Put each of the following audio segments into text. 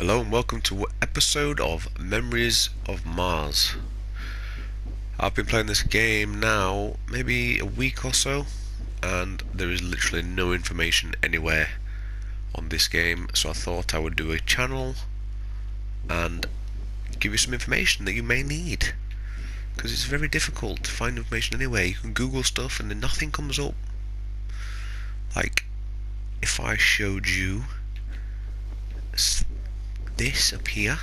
Hello and welcome to an episode of Memories of Mars. I've been playing this game now maybe a week or so, and there is literally no information anywhere on this game, so I thought I would do a channel and give you some information that you may need, because it's very difficult to find information anywhere. You can Google stuff and then nothing comes up. Like, if I showed you this up here,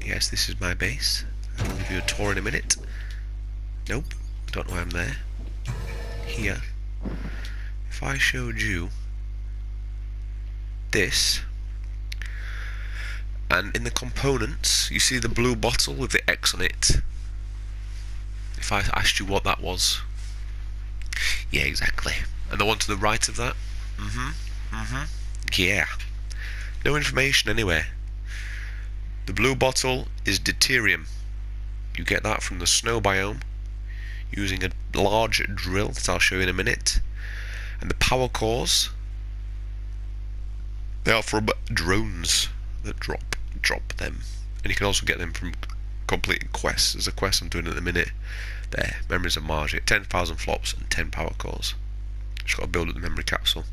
yes, this is my base. I'll give you a tour in a minute. Nope, don't know why I'm there. Here, if I showed you this, and in the components you see the blue bottle with the X on it. If I asked you what that was, yeah, exactly. And the one to the right of that, yeah, no information anywhere. The blue bottle is deuterium. You get that from the snow biome using a large drill that I'll show you in a minute. And the power cores, they are from drones that drop them. And you can also get them from completing quests. There's a quest I'm doing at the minute. There, Memories of Mars. You get 10,000 flops and 10 power cores. Just got to build up the memory capsule.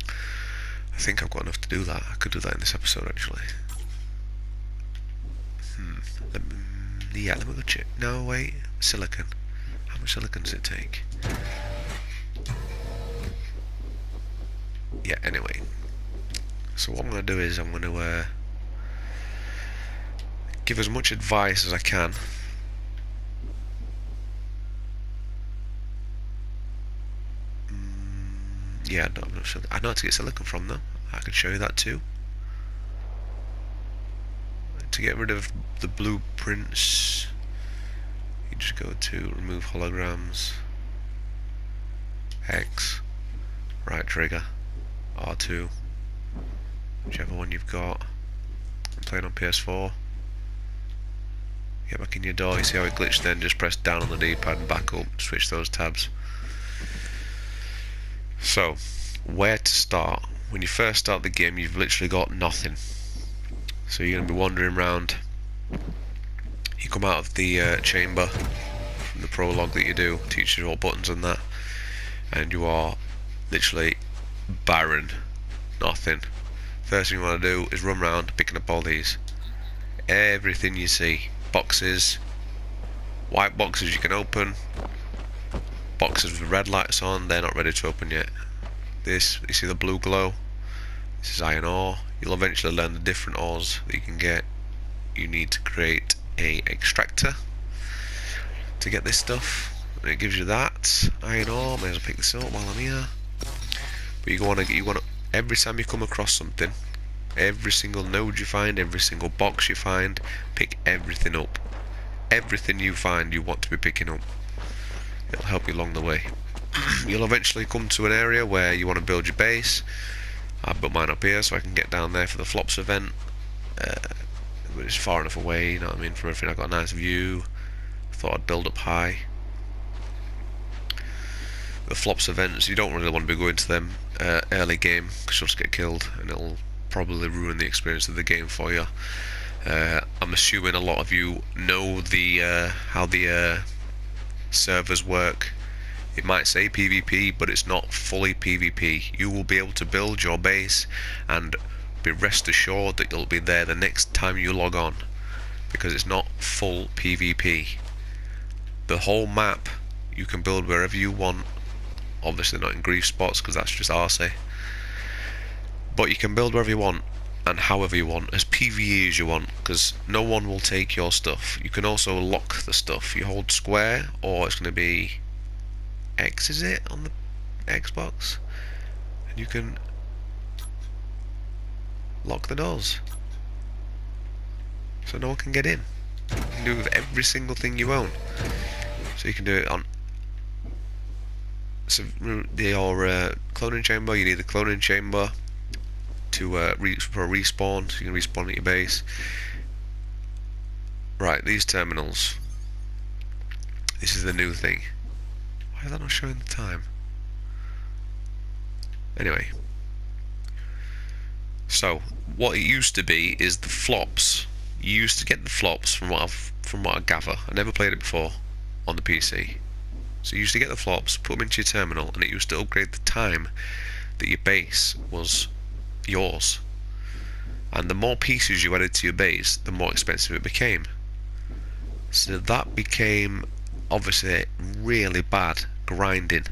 I think I've got enough to do that. I could do that in this episode actually. Let me go check. No, wait. Silicon. How much silicon does it take? Yeah, anyway. So what I'm going to do is I'm going to give as much advice as I can. Yeah, no, I'm not sure. I know how to get silicon from though. I can show you that too. To get rid of the blueprints, you just go to remove holograms, X, right trigger, R2, whichever one you've got. I'm playing on PS4. Get back in your door, you see how it glitched then, just press down on the D-pad and back up, switch those tabs. So, where to start? When you first start the game, you've literally got nothing. So you're going to be wandering around. You come out of the chamber from the prologue that you do, teaches you all buttons and that, and you are literally barren, nothing. First thing you want to do is run around picking up all these. Everything you see, boxes, white boxes you can open, boxes with red lights on, they're not ready to open yet. This, you see the blue glow, this is iron ore. You'll eventually learn the different ores that you can get. You need to create a extractor to get this stuff, and it gives you that iron ore. May as well pick this up while I'm here. But you want to every time you come across something, every single node you find, every single box you find, pick everything up. Everything you find you want to be picking up. It'll help you along the way. You'll eventually come to an area where you want to build your base. I built mine up here so I can get down there for the flops event. But it's far enough away, you know what I mean, from everything. I got a nice view. Thought I'd build up high. The flops events, you don't really want to be going to them early game, because you'll just get killed and it'll probably ruin the experience of the game for you. I'm assuming a lot of you know the how the servers work. It might say PvP, but it's not fully PvP. You will be able to build your base and be rest assured that you'll be there the next time you log on, because it's not full PvP. The whole map you can build wherever you want, obviously not in grief spots because that's just arse, but you can build wherever you want and however you want, as PvE as you want, because no one will take your stuff. You can also lock the stuff. You hold square, or it's going to be X, is it, on the Xbox, and you can lock the doors so no one can get in. You can do it with every single thing you own. So you can do it on your cloning chamber. You need the cloning chamber to for a respawn, so you can respawn at your base. Right, these terminals. This is the new thing. Why is that not showing the time? Anyway, So what it used to be is the flops. You used to get the flops from what I gather. I never played it before on the PC. So you used to get the flops, put them into your terminal, and it used to upgrade the time that your base was yours. And the more pieces you added to your base, the more expensive it became. So that became obviously really bad grinding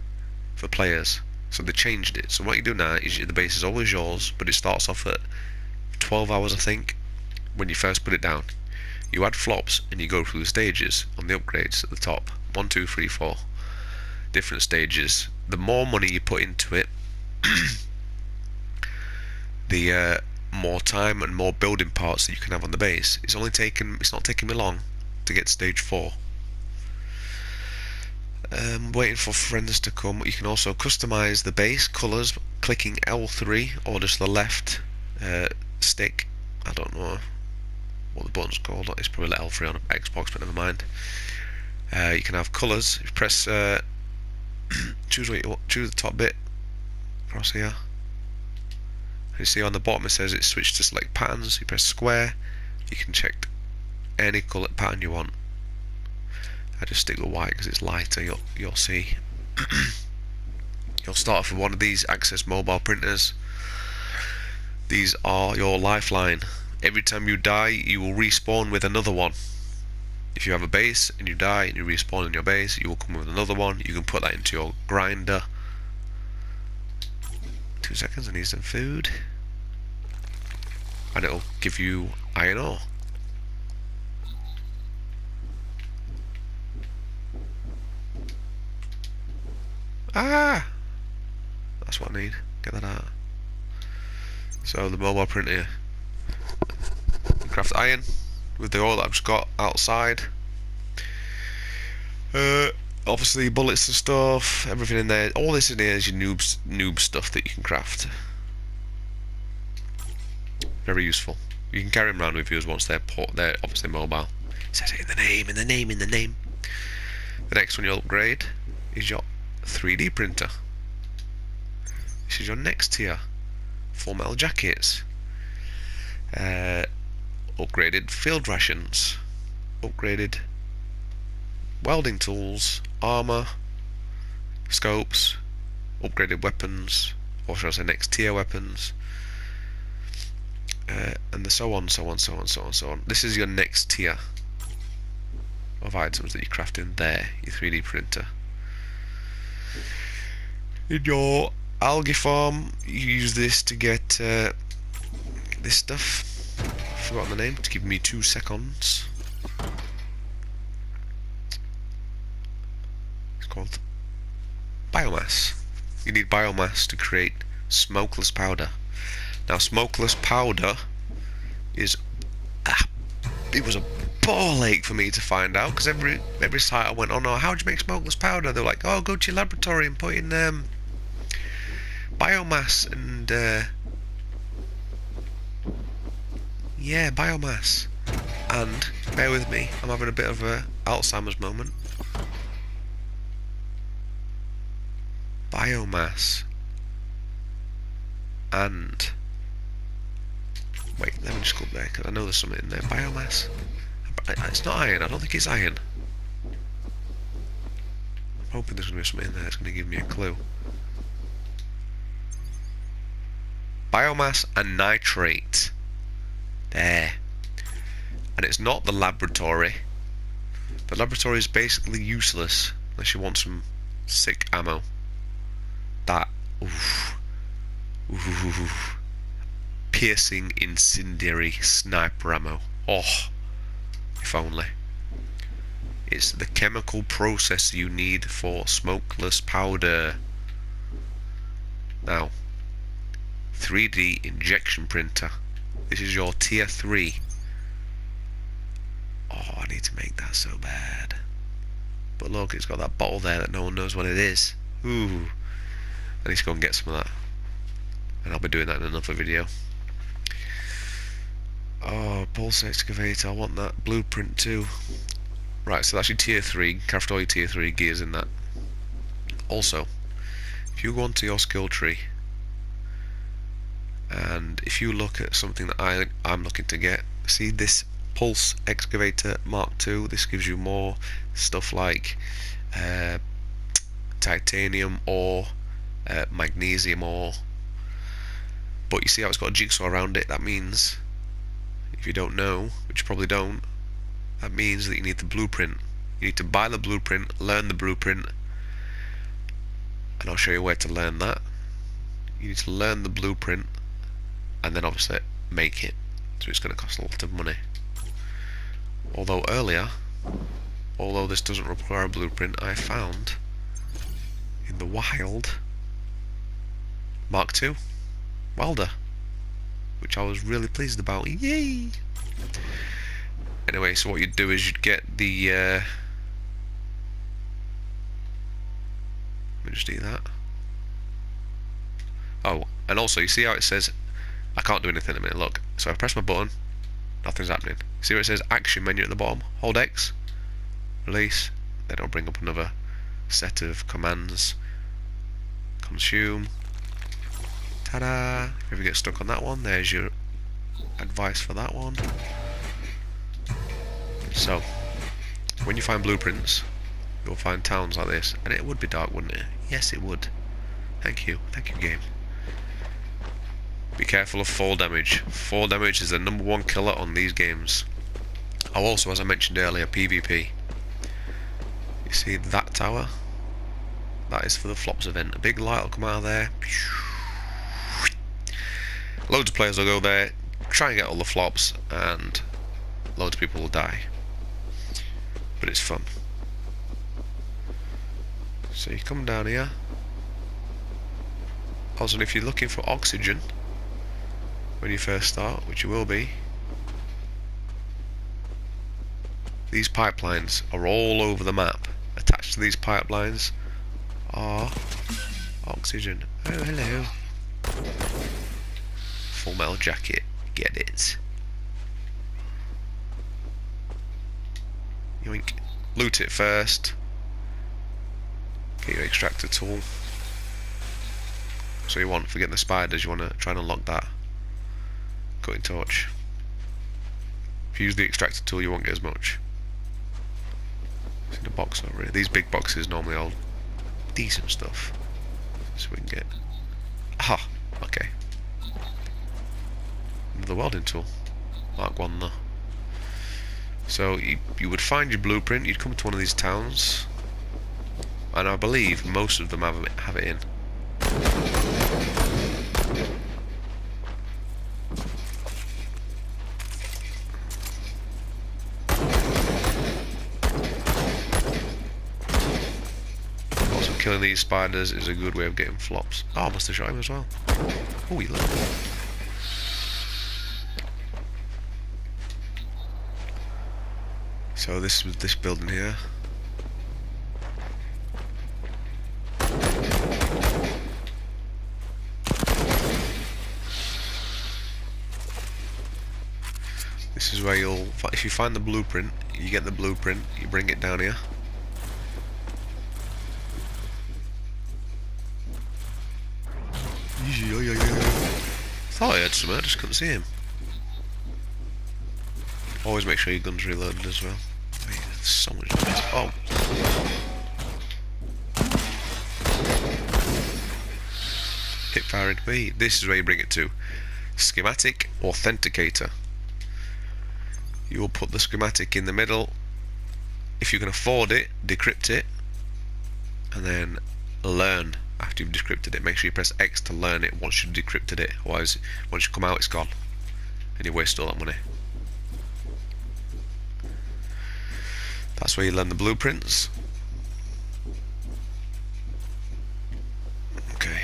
for players. So they changed it. So what you do now is the base is always yours, but it starts off at 12 hours, I think, when you first put it down. You add flops and you go through the stages on the upgrades at the top. 1, 2, 3, 4 different stages. The more money you put into it, the more time and more building parts that you can have on the base. It's not taking me long to get to stage 4. Waiting for friends to come. You can also customize the base colours clicking L3 or just the left stick. I don't know what the button's called. It's probably L3 on Xbox, but never mind. You can have colours. You press choose the top bit across here. And you see on the bottom it says it's switched to select patterns. You press square. You can check any colour pattern you want. I just stick with white because it's lighter. You'll see. You'll start off with one of these Access mobile printers. These are your lifeline. Every time you die, you will respawn with another one. If you have a base and you die and you respawn in your base, you will come with another one. You can put that into your grinder. 2 seconds, I need some food. And it'll give you iron ore. Ah! That's what I need. Get that out. So the mobile printer. Craft iron with the oil that I've just got outside. Obviously bullets and stuff, everything in there. All this in here is your noob stuff that you can craft. Very useful. You can carry them around with you once they're obviously mobile. It says it in the name, in the name. The next one you'll upgrade is your 3D printer. This is your next tier. Full metal jackets. Upgraded field rations. Upgraded welding tools, armor, scopes, upgraded weapons, or should I say next tier weapons, and so on. This is your next tier of items that you craft in there, your 3D printer. In your algae farm, you use this to get this stuff. I've forgotten the name. To give me 2 seconds. It's called biomass. You need biomass to create smokeless powder. Now, smokeless powder is it was a ball ache for me to find out, because every site I went on, oh, how do you make smokeless powder? They're like, oh, go to your laboratory and put in biomass and yeah, biomass. And bear with me, I'm having a bit of a Alzheimer's moment. Biomass and wait, let me just go up there because I know there's something in there. Biomass. It's not iron. I don't think it's iron. I'm hoping there's going to be something in there that's going to give me a clue. Biomass and nitrate. There. And it's not the laboratory. The laboratory is basically useless unless you want some sick ammo. That. Oof. Oof. Piercing incendiary sniper ammo. Oh. If only. It's the chemical process you need for smokeless powder. Now, 3D injection printer. This is your tier 3. Oh, I need to make that so bad. But look, it's got that bottle there that no one knows what it is. Ooh. I need to go and get some of that. And I'll be doing that in another video. Oh, pulse excavator, I want that. Blueprint too. Right, so that's your tier 3. Craft all your tier 3 gears in that. Also, if you go onto your skill tree and if you look at something that I'm looking to get, see this Pulse Excavator Mark II, this gives you more stuff like titanium ore, magnesium ore, but you see how it's got a jigsaw around it. That means, if you don't know, which you probably don't, that means that you need the blueprint. You need to buy the blueprint, learn the blueprint, and I'll show you where to learn that. You need to learn the blueprint and then obviously make it, so it's going to cost a lot of money. Although this doesn't require a blueprint, I found in the wild Mark II welder, which I was really pleased about. Yay! Anyway, so what you'd do is you'd get the let me just do that. Oh, and also you see how it says I can't do anything in a minute, look. So I press my button, nothing's happening. See where it says action menu at the bottom? Hold X, release, then it'll bring up another set of commands. Consume. Ta-da! If you ever get stuck on that one, there's your advice for that one. So, when you find blueprints, you'll find towns like this, and it would be dark, wouldn't it? Yes, it would. Thank you game. Be careful of fall damage. Fall damage is the #1 killer on these games. Oh, also, as I mentioned earlier, PvP. You see that tower? That is for the flops event. A big light will come out of there. Loads of players will go there, try and get all the flops, and loads of people will die. But it's fun. So you come down here. Also, if you're looking for oxygen when you first start, which you will be, these pipelines are all over the map. Attached to these pipelines are oxygen. Oh, hello. Full metal jacket. Get it. Yoink. Loot it first. Get your extractor tool. So you want, forget the spiders, you want to try and unlock that cutting torch. If you use the extractor tool, you won't get as much. See the box over here. These big boxes normally hold decent stuff. So we can get. Aha! Okay. Another welding tool. Mark 1 though. So you would find your blueprint, you'd come to one of these towns, and I believe most of them have it in. Also, killing these spiders is a good way of getting flops. Oh, I must have shot him as well. Oh, he left. So this was this building here. This is where you'll, if you find the blueprint, you get the blueprint, you bring it down here. Thought I heard something, I just couldn't see him. Always make sure your gun's reloaded as well. Wait, there's so much noise. Oh! Hip firing me. This is where you bring it to. Schematic Authenticator. You will put the schematic in the middle. If you can afford it, decrypt it. And then learn after you've decrypted it. Make sure you press X to learn it once you've decrypted it. Otherwise, once you come out, it's gone. And you waste all that money. That's where you learn the blueprints. Okay,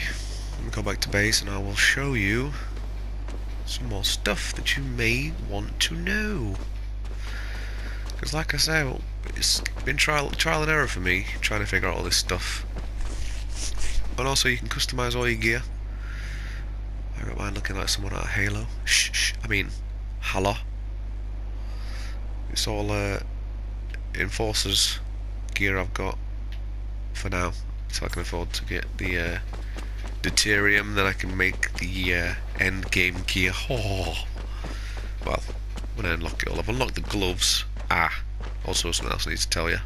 let me go back to base and I will show you some more stuff that you may want to know. Because like I say, it's been trial and error for me trying to figure out all this stuff. And also you can customise all your gear. I got mine looking like someone out of Halo. I mean, Halo. It's all Enforcers gear I've got for now, so I can afford to get the deuterium, then I can make the end game gear. Oh, well, when I unlock it all, I've unlocked the gloves. Also something else I need to tell you.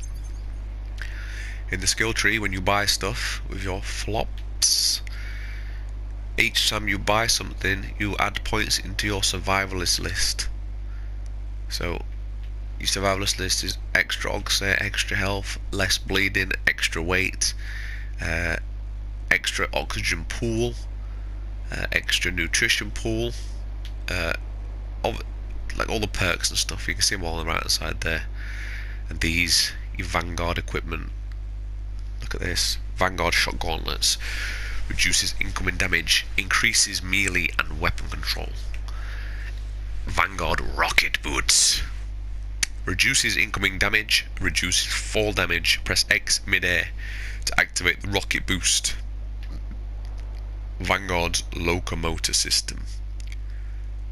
In the skill tree, when you buy stuff with your flops, each time you buy something, you add points into your survivalist list. So your survivalist list is extra oxy, extra health, less bleeding, extra weight, extra oxygen pool, extra nutrition pool, like all the perks and stuff. You can see them all on the right hand side there. And these, your Vanguard equipment. Look at this. Vanguard shot gauntlets. Reduces incoming damage, increases melee and weapon control. Vanguard rocket boots. Reduces incoming damage, reduces fall damage. Press X mid-air to activate the rocket boost. Vanguard's locomotor system.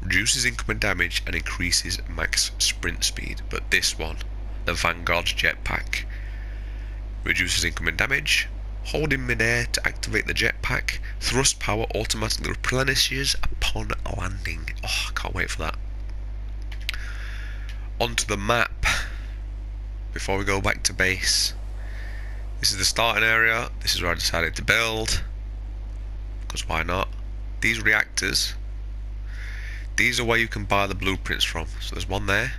Reduces incoming damage and increases max sprint speed. But this one, the Vanguard's jetpack, reduces incoming damage. Hold in mid-air to activate the jetpack. Thrust power automatically replenishes upon landing. Oh, I can't wait for that. Onto the map. Before we go back to base. This is the starting area. This is where I decided to build. Because why not? These reactors, these are where you can buy the blueprints from. So there's one there.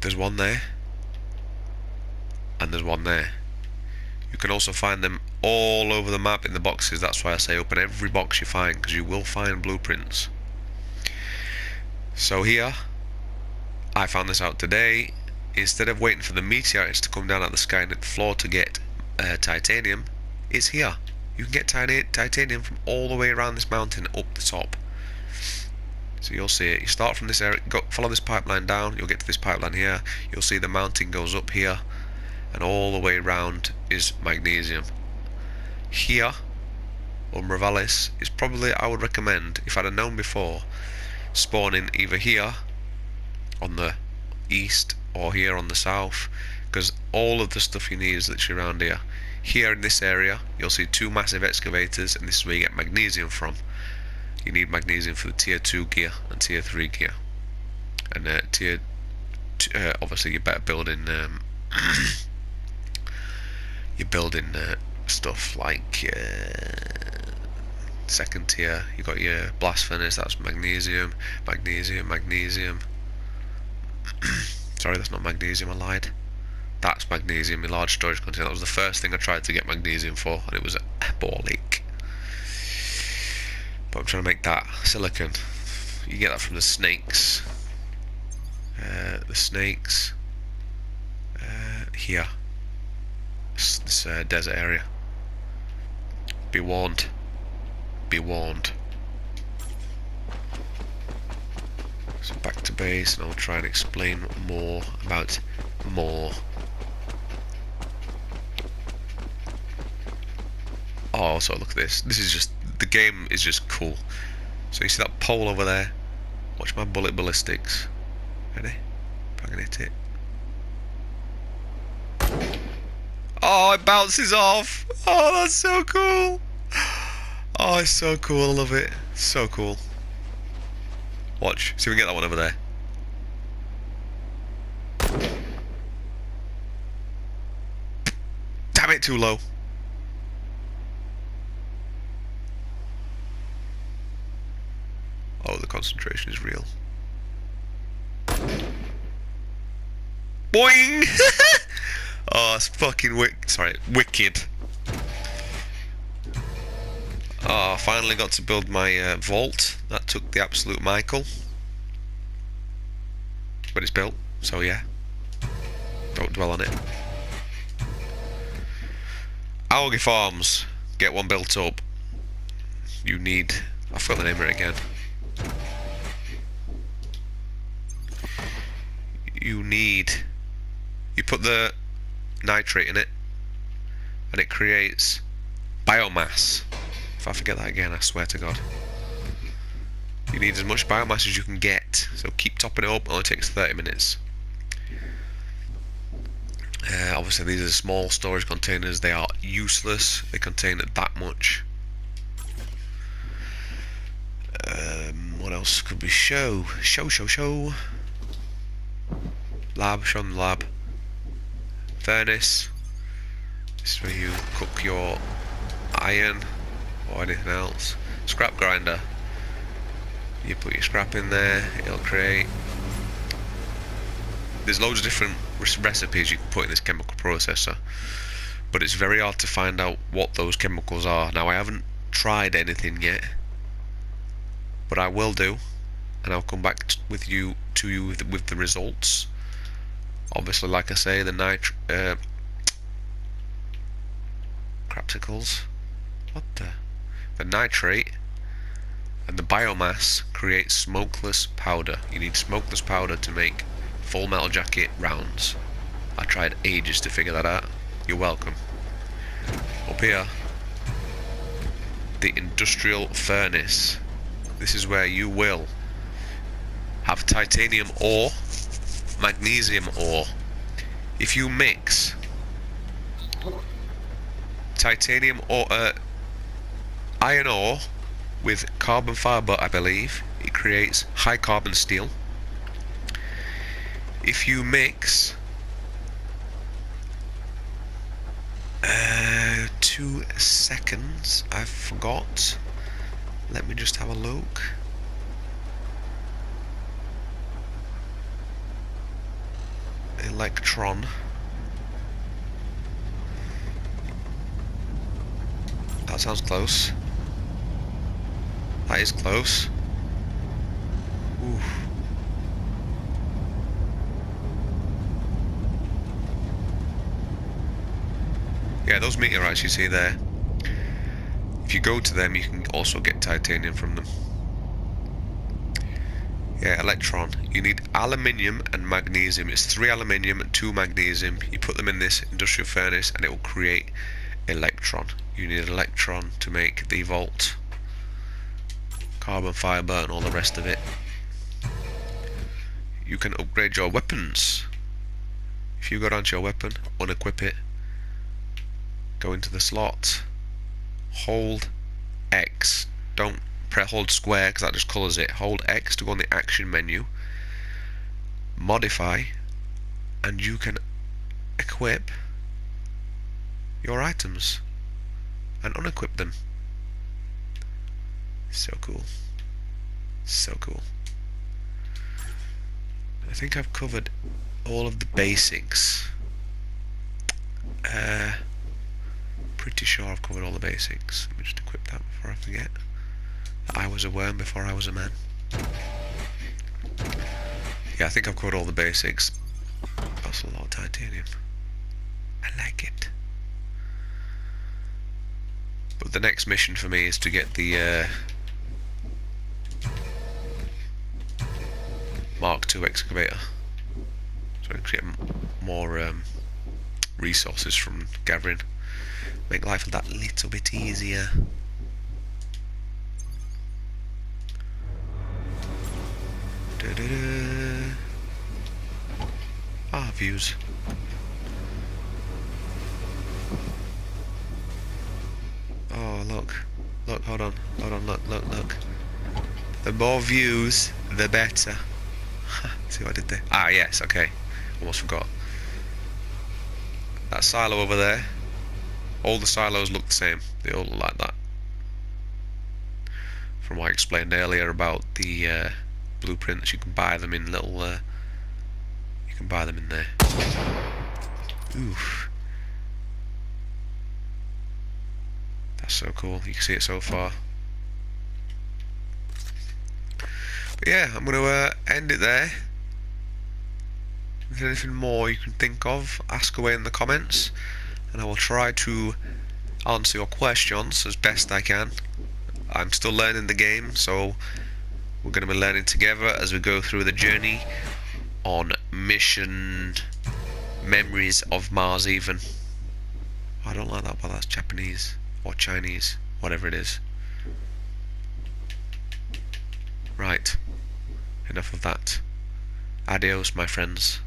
There's one there. And there's one there. You can also find them all over the map in the boxes. That's why I say open every box you find, because you will find blueprints. So here, I found this out today. Instead of waiting for the meteorites to come down at the sky and hit the floor to get titanium, it's here. You can get titanium from all the way around this mountain up the top. So you'll see it. You start from this area, follow this pipeline down, you'll get to this pipeline here. You'll see the mountain goes up here, and all the way around is magnesium. Here, Umbra Vallis, is probably, I would recommend, if I'd have known before, spawning either here on the east or here on the south, because all of the stuff you need is literally around here. Here in this area, you'll see two massive excavators, and this is where you get magnesium from. You need magnesium for the tier 2 gear and tier 3 gear. And obviously you're better building you're building stuff like second tier. You got your blast furnace, that's magnesium. Sorry, that's not magnesium, I lied. That's magnesium in large storage container. That was the first thing I tried to get magnesium for, and it was a ball leak. But I'm trying to make that silicon. You get that from the snakes. Here. This desert area. Be warned. Be warned. So back to base, and I'll try and explain more about more. Oh, so look at this. This is just, the game is just cool. So you see that pole over there? Watch my bullet ballistics. Ready? If I can hit it. Oh, it bounces off! Oh, that's so cool! Oh, it's so cool, I love it. So cool. Watch, see if we can get that one over there. Damn it, too low. Oh, the concentration is real. Boing! Oh, it's fucking wicked. Oh, I finally got to build my vault. That took the absolute Michael. But it's built, so yeah. Don't dwell on it. Algae Farms. Get one built up. You need... I forgot the name of it again. You put the nitrate in it, and it creates biomass. If I forget that again, I swear to God. You need as much biomass as you can get, so keep topping it up. It only takes 30 minutes. Obviously these are small storage containers, they are useless, they contain that much. What else could we show? Show. Lab, show them the lab. Furnace. This is where you cook your iron or anything else. Scrap grinder. You put your scrap in there, it'll create... There's loads of different recipes you can put in this chemical processor, but it's very hard to find out what those chemicals are. Now I haven't tried anything yet, but I will do, and I'll come back with you with the results. Obviously, like I say, the the nitrate and the biomass create smokeless powder. You need smokeless powder to make Full Metal Jacket rounds. I tried ages to figure that out. You're welcome. Up here, the industrial furnace. This is where you will have titanium ore, magnesium ore. If you mix titanium ore, iron ore with carbon fiber, I believe, it creates high carbon steel. If you mix 2 seconds, I forgot. Let me just have a look. Electron. That sounds close. That is close. Ooh. Yeah, those meteorites you see there, if you go to them you can also get titanium from them. Yeah, electron. You need aluminium and magnesium. It's 3 aluminium and 2 magnesium. You put them in this industrial furnace and it will create electron. You need electron to make the volt, carbon fiber and all the rest of it. You can upgrade your weapons. If you go down to your weapon, unequip it, go into the slot, hold X, don't hold square because that just colours it, hold X to go on the action menu, modify, and you can equip your items and unequip them. So cool. So cool. I think I've covered all of the basics. Pretty sure I've covered all the basics. Let me just equip that before I forget. I was a worm before I was a man. Yeah, I think I've covered all the basics. That's a lot of titanium. I like it. But the next mission for me is to get the Mark II excavator, so I can get more resources from gathering. Make life that little bit easier. Ah, views. Oh, look. Look, hold on, look. The more views, the better. See what I did there? Ah, yes, okay. Almost forgot. That silo over there, all the silos look the same. They all look like that. From what I explained earlier about the blueprints, you can buy them in little... you can buy them in there. Oof. That's so cool. You can see it so far. But yeah, I'm going to end it there. If there's anything more you can think of, ask away in the comments, and I will try to answer your questions as best I can. I'm still learning the game, so we're going to be learning together as we go through the journey on mission Memories of Mars even. I don't like that, but that's Japanese or Chinese, whatever it is. Right, enough of that. Adios, my friends.